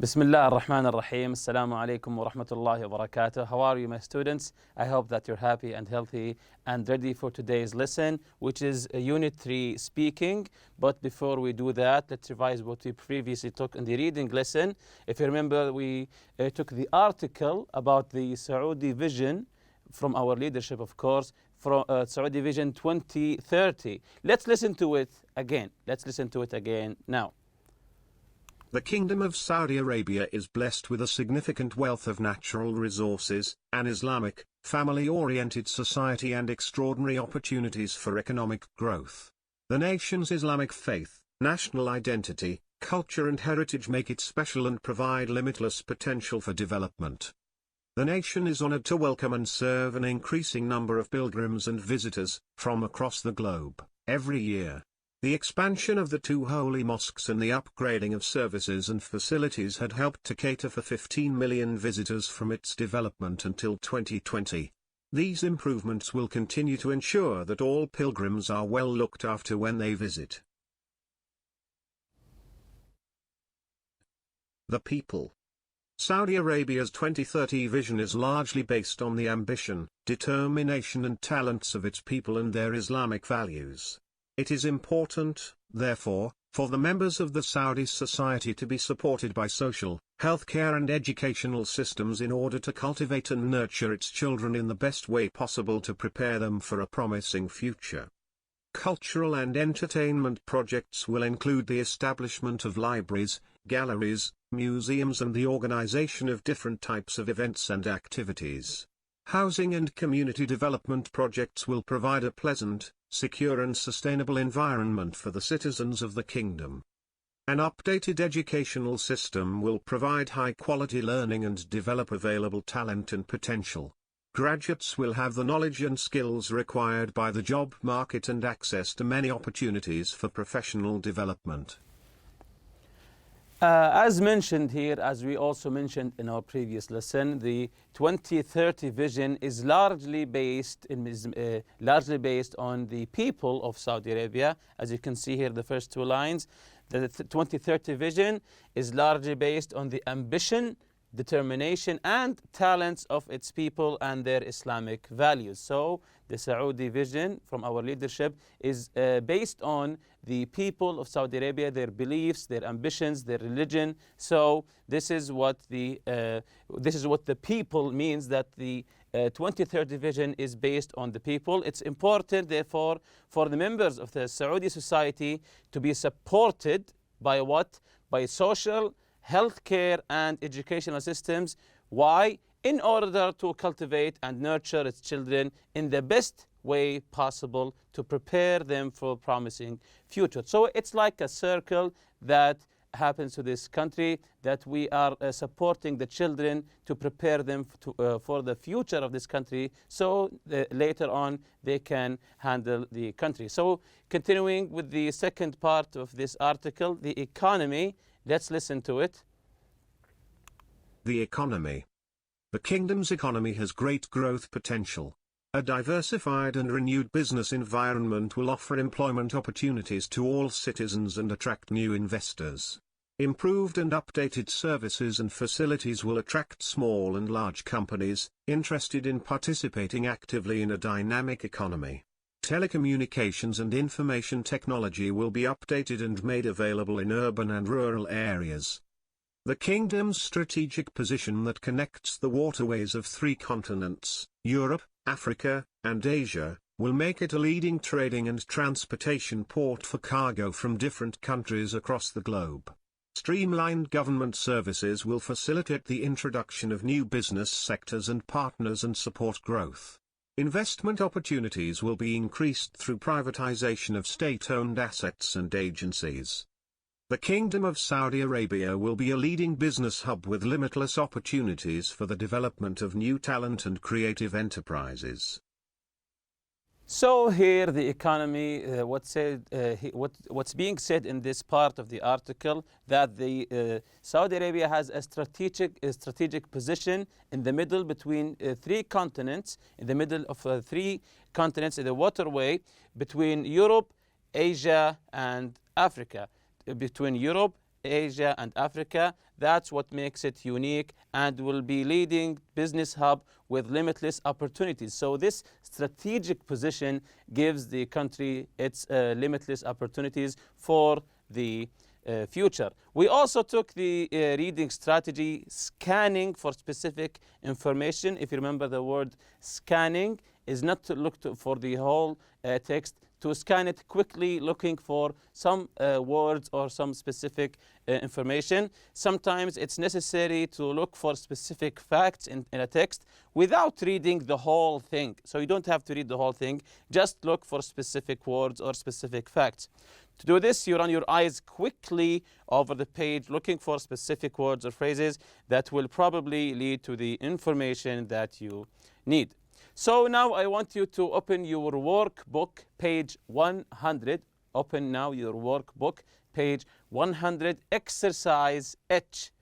بسم الله الرحمن الرحيم. السلام عليكم ورحمة الله وبركاته. How are you, my students? I hope that you're happy and healthy and ready for today's lesson, which is Unit 3 speaking. But before we do that, let's revise what we previously took in the reading lesson. If you remember, we took the article about the Saudi vision from our leadership, of course, from Saudi Vision 2030. Let's listen to it again. Let's listen to it again now. The Kingdom of Saudi Arabia is blessed with a significant wealth of natural resources, an Islamic, family-oriented society and extraordinary opportunities for economic growth. The nation's Islamic faith, national identity, culture and heritage make it special and provide limitless potential for development. The nation is honored to welcome and serve an increasing number of pilgrims and visitors from across the globe every year. The expansion of the two holy mosques and the upgrading of services and facilities had helped to cater for 15 million visitors from its development until 2020. These improvements will continue to ensure that all pilgrims are well looked after when they visit. The people. Saudi Arabia's 2030 vision is largely based on the ambition, determination and talents of its people and their Islamic values. It is important, therefore, for the members of the Saudi society to be supported by social, healthcare and educational systems in order to cultivate and nurture its children in the best way possible to prepare them for a promising future. Cultural and entertainment projects will include the establishment of libraries, galleries, museums and the organization of different types of events and activities. Housing and community development projects will provide a pleasant, secure and sustainable environment for the citizens of the kingdom. An updated educational system will provide high-quality learning and develop available talent and potential. Graduates will have the knowledge and skills required by the job market and access to many opportunities for professional development. As mentioned here, as we also mentioned in our previous lesson, the 2030 vision is largely based on the people of Saudi Arabia. As you can see here, the first two lines, the 2030 vision is largely based on the ambition, determination and talents of its people and their Islamic values. So the Saudi vision from our leadership is based on the people of Saudi Arabia, their beliefs, their ambitions, their religion. So this is what the people means, that the 2030 vision is based on the people. It's important, therefore, for the members of the Saudi society to be supported by what? By social, healthcare and educational systems. Why? In order to cultivate and nurture its children in the best way possible to prepare them for a promising future. So it's like a circle that happens to this country, that we are supporting the children to prepare them for the future of this country, so later on they can handle the country. So continuing with the second part of this article, the economy, let's listen to it. The economy. The kingdom's economy has great growth potential. A diversified and renewed business environment will offer employment opportunities to all citizens and attract new investors. Improved and updated services and facilities will attract small and large companies interested in participating actively in a dynamic economy. Telecommunications and information technology will be updated and made available in urban and rural areas. The kingdom's strategic position that connects the waterways of three continents, Europe, Africa, and Asia, will make it a leading trading and transportation port for cargo from different countries across the globe. Streamlined government services will facilitate the introduction of new business sectors and partners and support growth. Investment opportunities will be increased through privatization of state-owned assets and agencies. The Kingdom of Saudi Arabia will be a leading business hub with limitless opportunities for the development of new talent and creative enterprises. So here the economy, what's being said in this part of the article, that the Saudi Arabia has a strategic position in the middle between three continents, in the middle of three continents in the waterway between Europe, Asia and Africa. Between Europe, Asia and Africa. That's what makes it unique and will be leading business hub with limitless opportunities. So this strategic position gives the country its limitless opportunities for the future. We also took the reading strategy, scanning for specific information. If you remember, the word scanning is not to look for the whole text, to scan it quickly, looking for some words or some specific information. Sometimes it's necessary to look for specific facts in a text without reading the whole thing. So you don't have to read the whole thing, just look for specific words or specific facts. To do this, you run your eyes quickly over the page, looking for specific words or phrases that will probably lead to the information that you need. So now I want you to open your workbook, page 100. Open now your workbook, page 100, exercise H.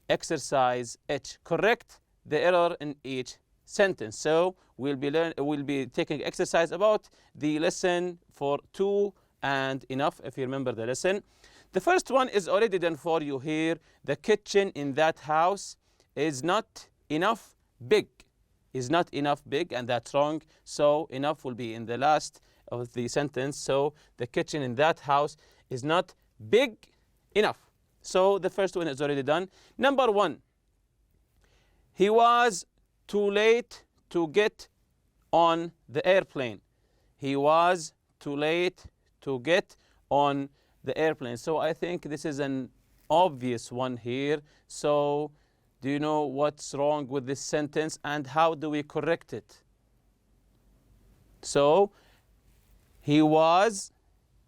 Exercise H. Correct the error in each sentence. So we'll be taking exercise about the lesson for 2 and enough, if you remember the lesson. The first one is already done for you here. The kitchen in that house is not enough big. Is not enough big, and that's wrong. So enough will be in the last of the sentence. So the kitchen in that house is not big enough. So the first one is already done. Number 1, he was too late to get on the airplane. He was too late to get on the airplane. So I think this is an obvious one here. So do you know what's wrong with this sentence and how do we correct it? So he was,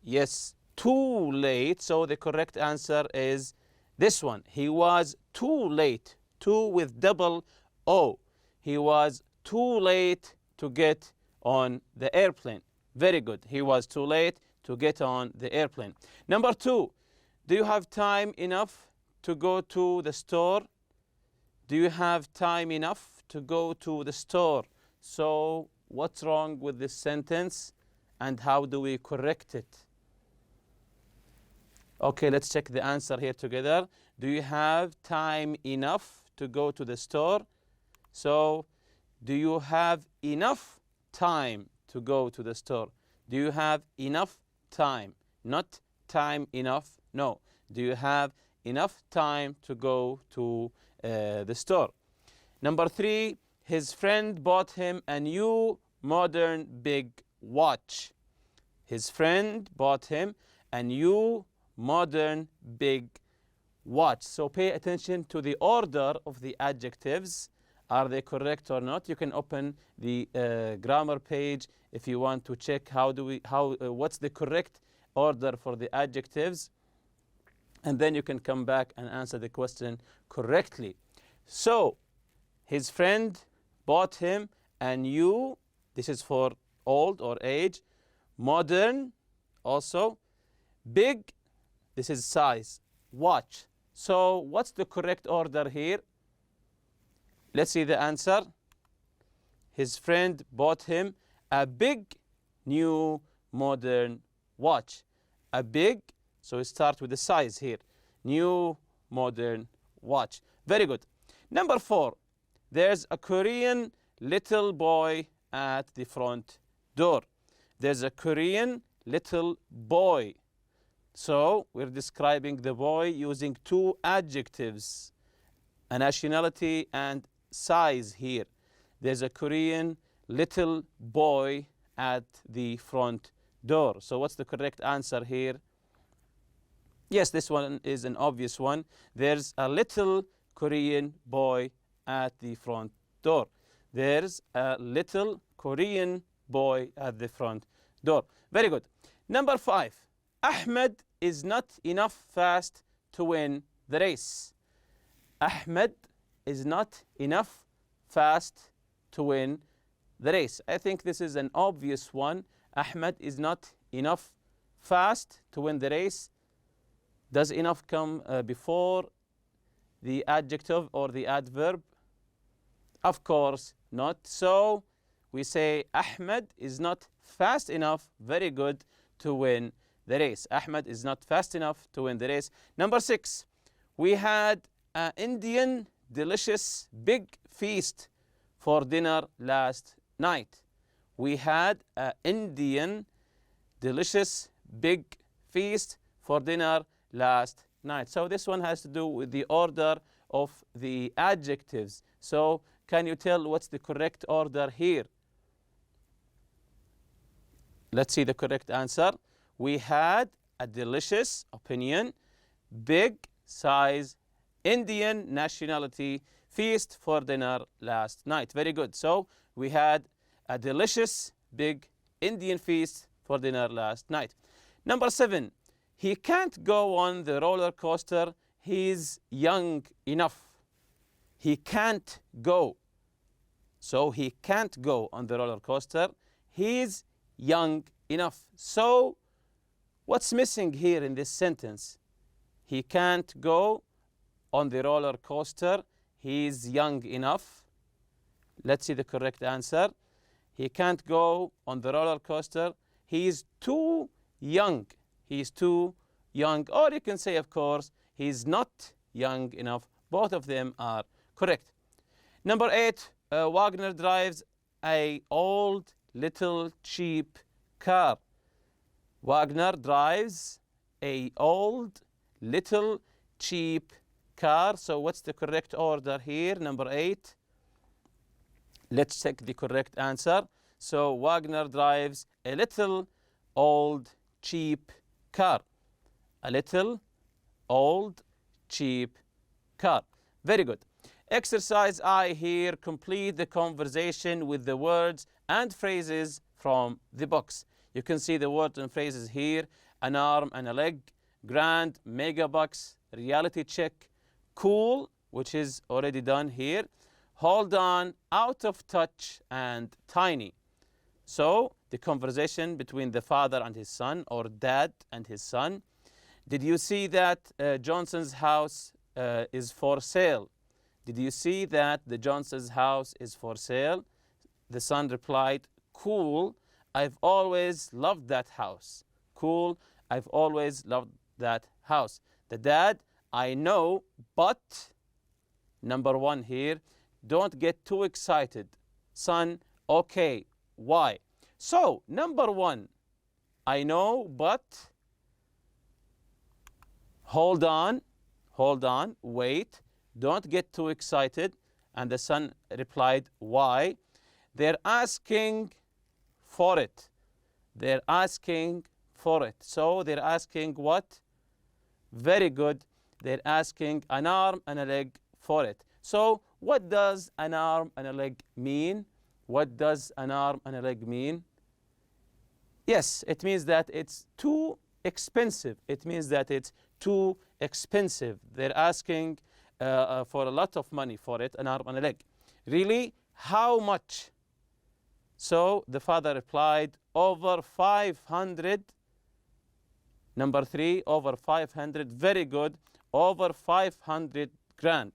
yes, too late. So the correct answer is this one. He was too late. Too with double O. He was too late to get on the airplane. Very good. He was too late to get on the airplane. Number 2, do you have time enough to go to the store? Do you have time enough to go to the store? So what's wrong with this sentence and how do we correct it? Okay, let's check the answer here together. Do you have time enough to go to the store? So do you have enough time to go to the store? Do you have enough time? Not time enough. No. Do you have enough time to go to the store? Number 3, his friend bought him a new modern big watch. His friend bought him a new modern big watch. So pay attention to the order of the adjectives. Are they correct or not? You can open the grammar page if you want to check what's the correct order for the adjectives, and then you can come back and answer the question correctly. So his friend bought him a new, this is for old or age, modern also, big, this is size, watch. So what's the correct order here? Let's see the answer. His friend bought him a big new modern watch. A big, so we start with the size here. New modern watch. Very good. Number 4, there's a Korean little boy at the front door. There's a Korean little boy. So we're describing the boy using 2 adjectives, a nationality and size here. There's a Korean little boy at the front door. So what's the correct answer here? Yes, this one is an obvious one. There's a little Korean boy at the front door. There's a little Korean boy at the front door. Very good. Number 5, Ahmed is not enough fast to win the race. Ahmed is not enough fast to win the race. I think this is an obvious one. Ahmed is not enough fast to win the race. Does enough come before the adjective or the adverb? Of course not. So we say Ahmed is not fast enough, very good, to win the race. Ahmed is not fast enough to win the race. Number 6, we had an Indian delicious big feast for dinner last night. We had an Indian delicious big feast for dinner last night. So this one has to do with the order of the adjectives. So can you tell what's the correct order here? Let's see the correct answer. We had a delicious opinion, big size, Indian nationality feast for dinner last night. Very good. So we had a delicious big Indian feast for dinner last night. Number 7, he can't go on the roller coaster. He's young enough. He can't go. So he can't go on the roller coaster. He's young enough. So what's missing here in this sentence? He can't go on the roller coaster. He's young enough. Let's see the correct answer. He can't go on the roller coaster. He's too young. He's too young. Or you can say, of course, he's not young enough. Both of them are correct. Number 8, Wagner drives a old little cheap car. Wagner drives a old little cheap car. So what's the correct order here? Number 8. Let's check the correct answer. So Wagner drives a little old cheap car. A little old cheap car. Very good. Exercise I here. Complete the conversation with the words and phrases from the box. You can see the words and phrases here. An arm and a leg. Grand, megabucks, reality check. Cool, which is already done here. Hold on, out of touch, and tiny. So the conversation between the father and his son, or dad and his son. Did you see that Johnson's house is for sale? Did you see that the Johnson's house is for sale? The son replied, cool, I've always loved that house. Cool, I've always loved that house. The dad, I know, but, number 1 here, don't get too excited. Son, okay, why? So, number 1, I know, but, hold on, wait, don't get too excited. And the son replied, why? They're asking for it. They're asking for it. So they're asking what? Very good. They're asking an arm and a leg for it. So what does an arm and a leg mean? What does an arm and a leg mean? Yes, it means that it's too expensive. It means that it's too expensive. They're asking for a lot of money for it, an arm and a leg. Really? How much? So the father replied, over 500. Number 3, over 500. Very good. Over 500 grand.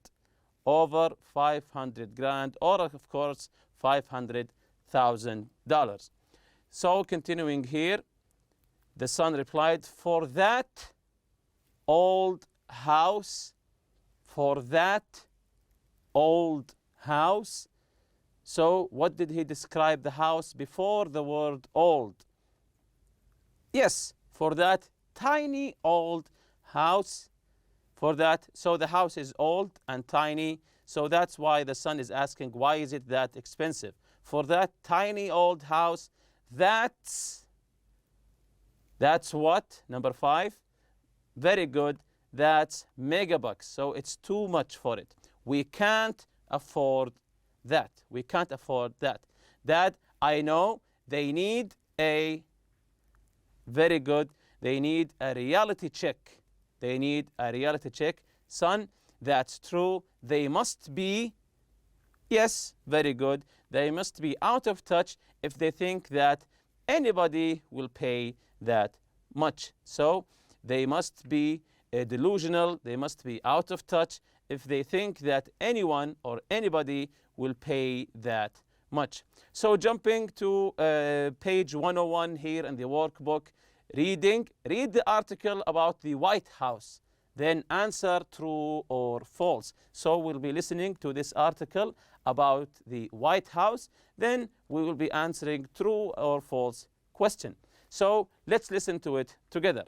Over 500 grand, or of course, $500,000. So continuing here, the son replied, for that old house, for that old house. So what did he describe the house before the word old? Yes, for that tiny old house. For that, so the house is old and tiny. So that's why the son is asking, why is it that expensive? For that tiny old house, that's what? Number 5. Very good. That's megabucks. So it's too much for it. We can't afford that. We can't afford that. Dad, I know they need a, very good, they need a reality check. They need a reality check. Son, that's true. They must be, yes, very good. They must be out of touch if they think that anybody will pay that much. So they must be delusional. They must be out of touch if they think that anyone or anybody will pay that much. So jumping to page 101 here in the workbook, read the article about the White House, then answer true or false. So we'll be listening to this article about the White House, then we will be answering true or false question. So let's listen to it together.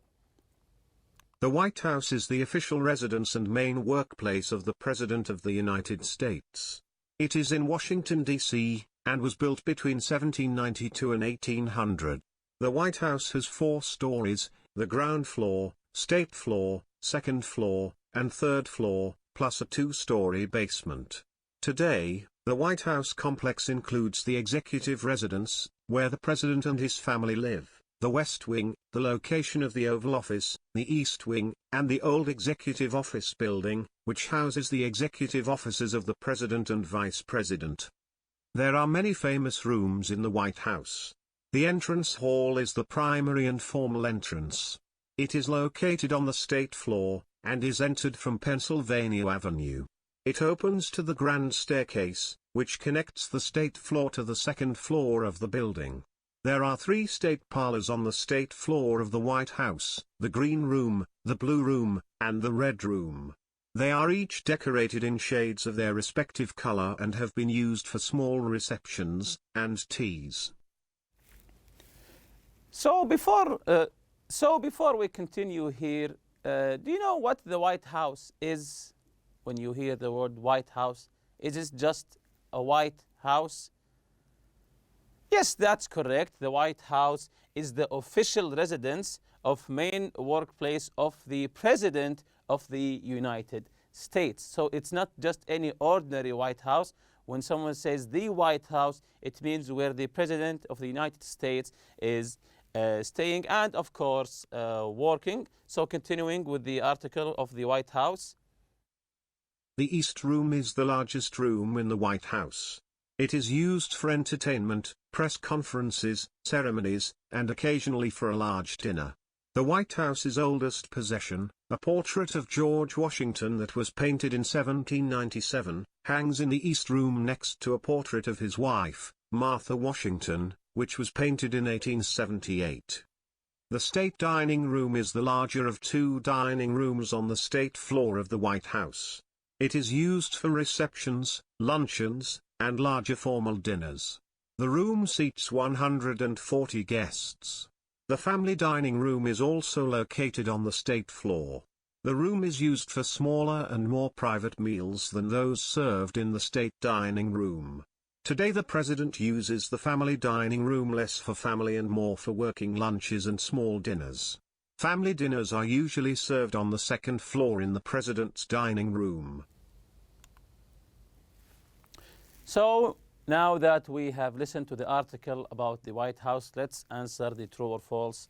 The White House is the official residence and main workplace of the President of the United States. It is in Washington, D.C., and was built between 1792 and 1800. The White House has 4 stories, the ground floor, state floor, second floor, and third floor, plus a 2-story basement. Today, the White House complex includes the executive residence, where the President and his family live, the West Wing, the location of the Oval Office, the East Wing, and the old Executive Office Building, which houses the executive offices of the President and Vice President. There are many famous rooms in the White House. The entrance hall is the primary and formal entrance. It is located on the state floor, and is entered from Pennsylvania Avenue. It opens to the grand staircase, which connects the state floor to the second floor of the building. There are 3 state parlors on the state floor of the White House, the Green Room, the Blue Room, and the Red Room. They are each decorated in shades of their respective color and have been used for small receptions and teas. So before we continue here, do you know what the White House is? When you hear the word White House, is it just a White House? Yes, that's correct. The White House is the official residence of main workplace of the President of the United States. So it's not just any ordinary White House. When someone says the White House, it means where the President of the United States is staying and, of course, working. So continuing with the article of the White House. The East Room is the largest room in the White House. It is used for entertainment, press conferences, ceremonies, and occasionally for a large dinner. The White House's oldest possession, a portrait of George Washington that was painted in 1797, hangs in the East Room next to a portrait of his wife, Martha Washington, which was painted in 1878. The State Dining Room is the larger of 2 dining rooms on the state floor of the White House. It is used for receptions, luncheons, and larger formal dinners. The room seats 140 guests. The family dining room is also located on the state floor. The room is used for smaller and more private meals than those served in the state dining room. Today the President uses the family dining room less for family and more for working lunches and small dinners. Family dinners are usually served on the second floor in the President's dining room. So now that we have listened to the article about the White House, let's answer the true or false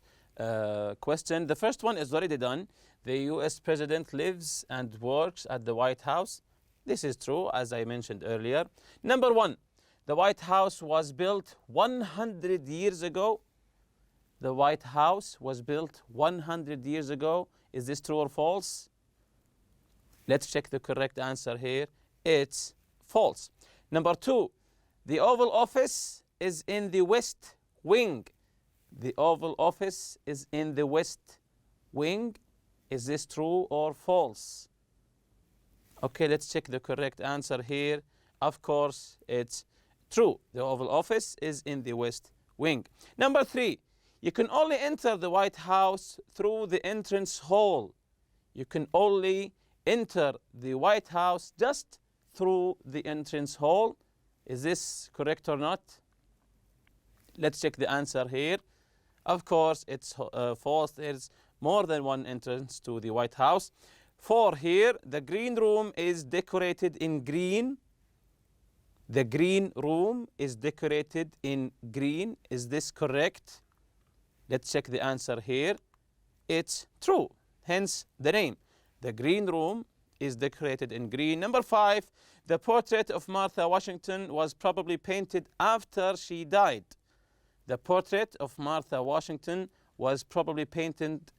question. The first one is already done. The US President lives and works at the White House. This is true, as I mentioned earlier. Number 1, the White House was built 100 years ago. The White House was built 100 years ago. Is this true or false? Let's check the correct answer here. It's false. Number 2, the Oval Office is in the West Wing. The Oval Office is in the West Wing. Is this true or false? Okay, let's check the correct answer here. Of course, it's true. The Oval Office is in the West Wing. Number 3, you can only enter the White House through the entrance hall. You can only enter the White House just through the entrance hall. Is this correct or not? Let's check the answer here. Of course, it's false. There's more than one entrance to the White House. 4 here, the Green Room is decorated in green. The Green Room is decorated in green. Is this correct? Let's check the answer here. It's true, hence the name. The Green Room is decorated in green. Number 5, the portrait of Martha Washington was probably painted after she died. The portrait of Martha Washington was probably painted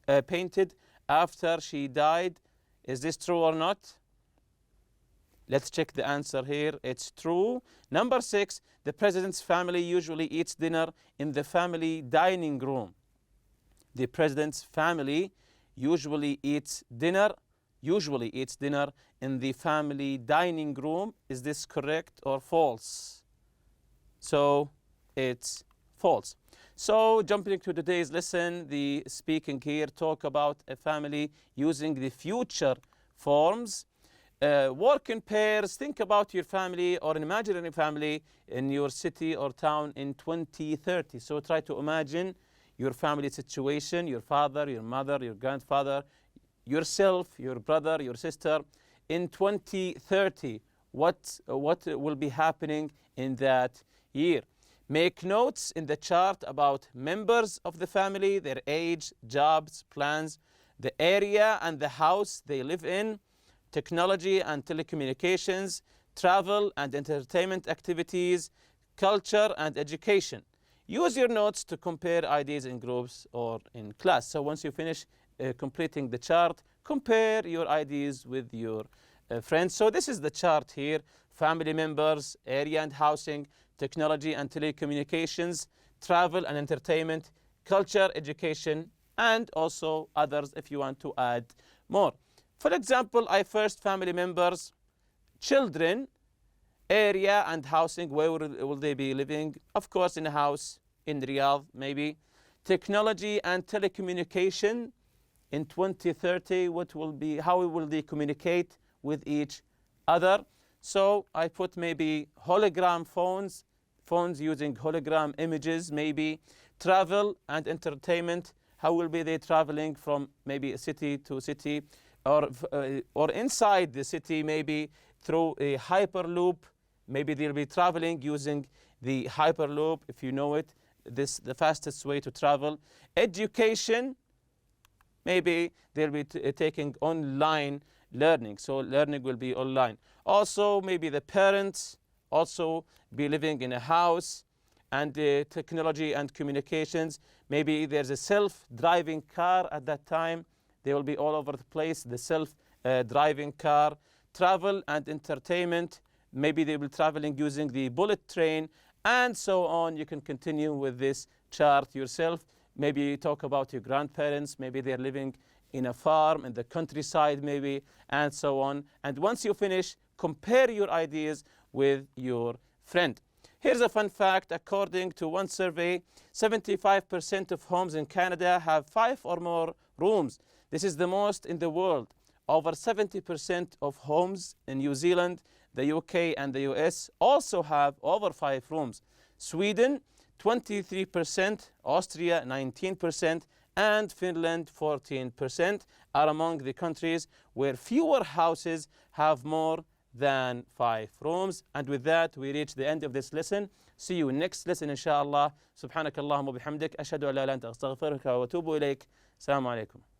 after she died. Is this true or not? Let's check the answer here. It's true. Number 6, the President's family usually eats dinner in the family dining room. the president's family usually eats dinner in the family dining room. Is this correct or false? So it's false. So jumping to today's lesson, the speaking here talk about a family using the future forms. Work in pairs. Think about your family or an imaginary family in your city or town in 2030. So try to imagine your family situation, your father, your mother, your grandfather, yourself, your brother, your sister. In 2030, what will be happening in that year? Make notes in the chart about members of the family, their age, jobs, plans, the area and the house they live in, technology and telecommunications, travel and entertainment activities, culture and education. Use your notes to compare ideas in groups or in class. So once you finish completing the chart, compare your ideas with your friends. So this is the chart here: family members, area and housing, technology and telecommunications, travel and entertainment, culture, education, and also others if you want to add more. For example, first family members, children, area and housing, where will they be living? Of course, in a house in Riyadh, maybe. Technology and telecommunication in 2030, how will they communicate with each other? So I put maybe hologram phones using hologram images, maybe. Travel and entertainment, how will be they traveling from maybe a city to city, or inside the city, maybe through a hyperloop. Maybe they'll be traveling using the hyperloop, if you know it, the fastest way to travel. Education, maybe they'll be taking online learning, so learning will be online. Also, maybe the parents also be living in a house. And the technology and communications, maybe there's a self-driving car at that time. They will be all over the place, the self-driving car. Travel and entertainment, maybe they will be traveling using the bullet train, and so on. You can continue with this chart yourself. Maybe you talk about your grandparents, maybe they're living in a farm, in the countryside maybe, and so on. And once you finish, compare your ideas with your friend. Here's a fun fact. According to one survey, 75% of homes in Canada have 5 or more rooms. This is the most in the world. Over 70% of homes in New Zealand, the UK, and the US also have over 5 rooms. Sweden, 23%, Austria, 19%, and Finland, 14%, are among the countries where fewer houses have more than 5 rooms. And with that, we reach the end of this lesson. See you next lesson, inshallah. Subhanakallahumma bihamdik. Ashhadu an la ilaha illa anta astaghfiruka wa atubu ilayk. Assalamu alaikum.